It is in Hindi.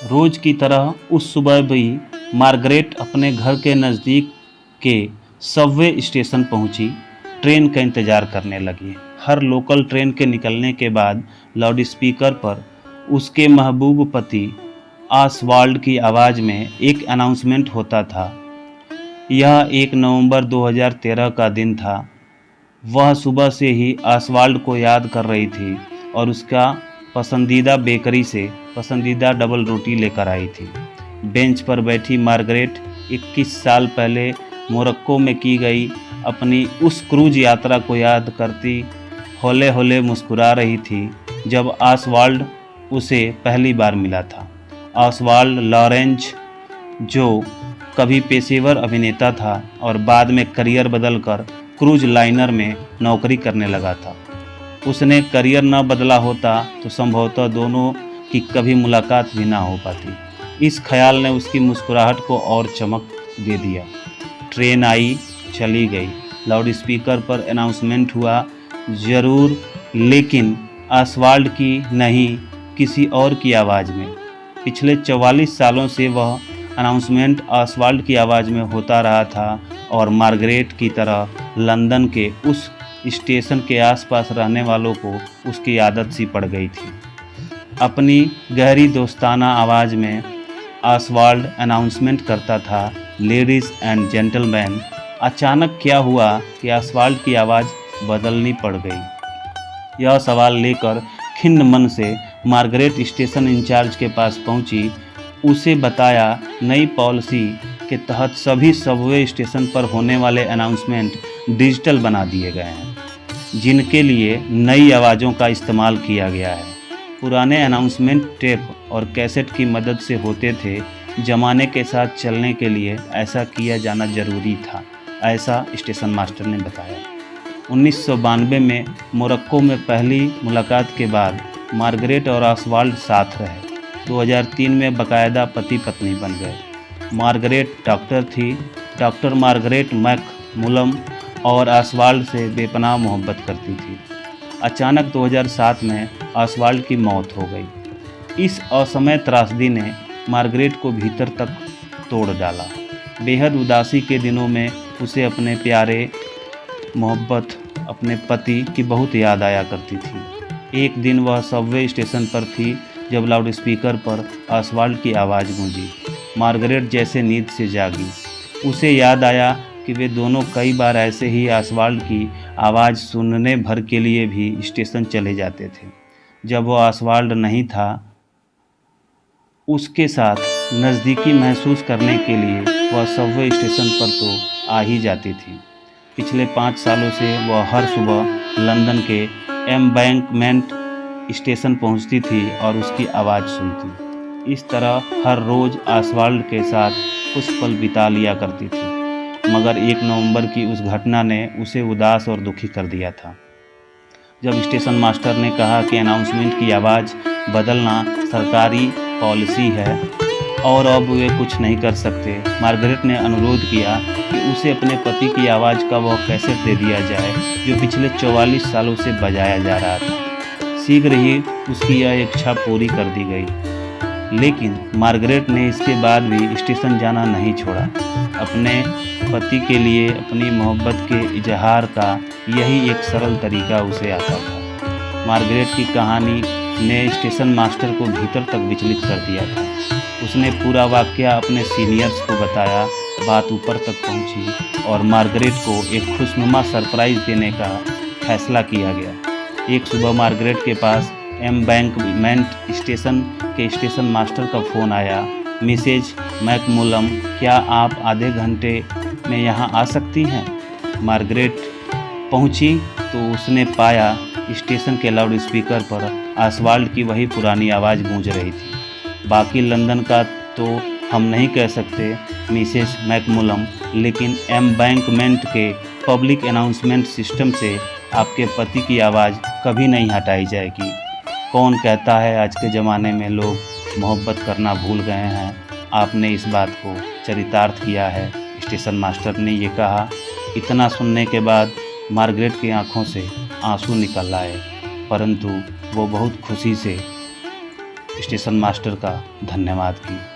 रोज की तरह उस सुबह भी मार्गरेट अपने घर के नज़दीक के सबवे स्टेशन पहुंची। ट्रेन का इंतज़ार करने लगी। हर लोकल ट्रेन के निकलने के बाद लाउडस्पीकर पर उसके महबूब पति ऑसवाल्ड की आवाज़ में एक अनाउंसमेंट होता था। यह 1 नवंबर 2013 का दिन था। वह सुबह से ही ऑसवाल्ड को याद कर रही थी और उसका पसंदीदा बेकरी से पसंदीदा डबल रोटी लेकर आई थी। बेंच पर बैठी मार्गरेट 21 साल पहले मोरक्को में की गई अपनी उस क्रूज यात्रा को याद करती हौले हौले मुस्कुरा रही थी जब ऑसवाल्ड उसे पहली बार मिला था। ऑसवाल्ड लॉरेंज, जो कभी पेशेवर अभिनेता था और बाद में करियर बदलकर क्रूज लाइनर में नौकरी करने लगा था। उसने करियर न बदला होता तो संभवतः दोनों की कभी मुलाकात भी ना हो पाती। इस ख्याल ने उसकी मुस्कुराहट को और चमक दे दिया। ट्रेन आई, चली गई। लाउडस्पीकर पर अनाउंसमेंट हुआ, ज़रूर, लेकिन ऑसवाल्ड की नहीं, किसी और की आवाज़ में। पिछले 44 सालों से वह अनाउंसमेंट ऑसवाल्ड की आवाज़ में होता रहा था और मार्गरेट की तरह लंदन के उस स्टेशन के आसपास रहने वालों को उसकी आदत सी पड़ गई थी। अपनी गहरी दोस्ताना आवाज़ में ऑसवाल्ड अनाउंसमेंट करता था, लेडीज़ एंड जेंटलमैन। अचानक क्या हुआ कि ऑसवाल्ड की आवाज़ बदलनी पड़ गई। यह सवाल लेकर खिन्न मन से मार्गरेट स्टेशन इंचार्ज के पास पहुंची। उसे बताया, नई पॉलिसी के तहत सभी सबवे स्टेशन पर होने वाले अनाउंसमेंट डिजिटल बना दिए गए हैं, जिनके लिए नई आवाज़ों का इस्तेमाल किया गया है। पुराने अनाउंसमेंट टेप और कैसेट की मदद से होते थे। ज़माने के साथ चलने के लिए ऐसा किया जाना ज़रूरी था, ऐसा स्टेशन मास्टर ने बताया। 1992 में मोरक्को में पहली मुलाकात के बाद मार्गरेट और ऑसवाल्ड साथ रहे। 2003 में बाकायदा पति पत्नी बन गए। मार्गरेट डॉक्टर थी। डॉक्टर मार्गरेट मैकमुलम और ऑसवाल्ड से बेपनाह मोहब्बत करती थी। अचानक 2007 में ऑसवाल्ड की मौत हो गई। इस असमय त्रासदी ने मार्गरेट को भीतर तक तोड़ डाला। बेहद उदासी के दिनों में उसे अपने प्यारे मोहब्बत अपने पति की बहुत याद आया करती थी। एक दिन वह सबवे स्टेशन पर थी जब लाउडस्पीकर पर ऑसवाल्ड की आवाज़ गूंजी। मार्गरेट जैसे नींद से जागी। उसे याद आया कि वे दोनों कई बार ऐसे ही ऑसवाल्ड की आवाज़ सुनने भर के लिए भी स्टेशन चले जाते थे। जब वह ऑसवाल्ड नहीं था, उसके साथ नज़दीकी महसूस करने के लिए वह सबवे स्टेशन पर तो आ ही जाती थी। पिछले 5 सालों से वह हर सुबह लंदन के एम्बैंकमेंट स्टेशन पहुंचती थी और उसकी आवाज़ सुनती। इस तरह हर रोज़ ऑसवाल्ड के साथ कुछ पल बिता लिया करती थी। मगर 1 नवंबर की उस घटना ने उसे उदास और दुखी कर दिया था। जब स्टेशन मास्टर ने कहा कि अनाउंसमेंट की आवाज़ बदलना सरकारी पॉलिसी है और अब वे कुछ नहीं कर सकते, मार्गरेट ने अनुरोध किया कि उसे अपने पति की आवाज़ का वह कैसेट दे दिया जाए जो पिछले 44 सालों से बजाया जा रहा था। शीघ्र ही उसकी यह इच्छा पूरी कर दी गई, लेकिन मार्गरेट ने इसके बाद भी स्टेशन जाना नहीं छोड़ा। अपने पति के लिए अपनी मोहब्बत के इजहार का यही एक सरल तरीका उसे आता था। मार्गरेट की कहानी ने स्टेशन मास्टर को भीतर तक विचलित कर दिया था। उसने पूरा वाकया अपने सीनियर्स को बताया। बात ऊपर तक पहुंची और मार्गरेट को एक खुशनुमा सरप्राइज़ देने का फैसला किया गया। एक सुबह मार्गरेट के पास एम्बैंकमेंट स्टेशन के स्टेशन मास्टर का फ़ोन आया। मिसेज मैकमुलम, क्या आप आधे घंटे में यहाँ आ सकती हैं? मार्गरेट पहुँची तो उसने पाया स्टेशन के लाउडस्पीकर पर ऑसवाल्ड की वही पुरानी आवाज़ गूंज रही थी। बाकी लंदन का तो हम नहीं कह सकते मिसेस मैकमुलम, लेकिन एम्बैंकमेंट के पब्लिक अनाउंसमेंट सिस्टम से आपके पति की आवाज़ कभी नहीं हटाई जाएगी। कौन कहता है आज के ज़माने में लोग मोहब्बत करना भूल गए हैं? आपने इस बात को चरितार्थ किया है, स्टेशन मास्टर ने ये कहा। इतना सुनने के बाद मार्गरेट की आंखों से आंसू निकल आए, परंतु वो बहुत खुशी से स्टेशन मास्टर का धन्यवाद भी।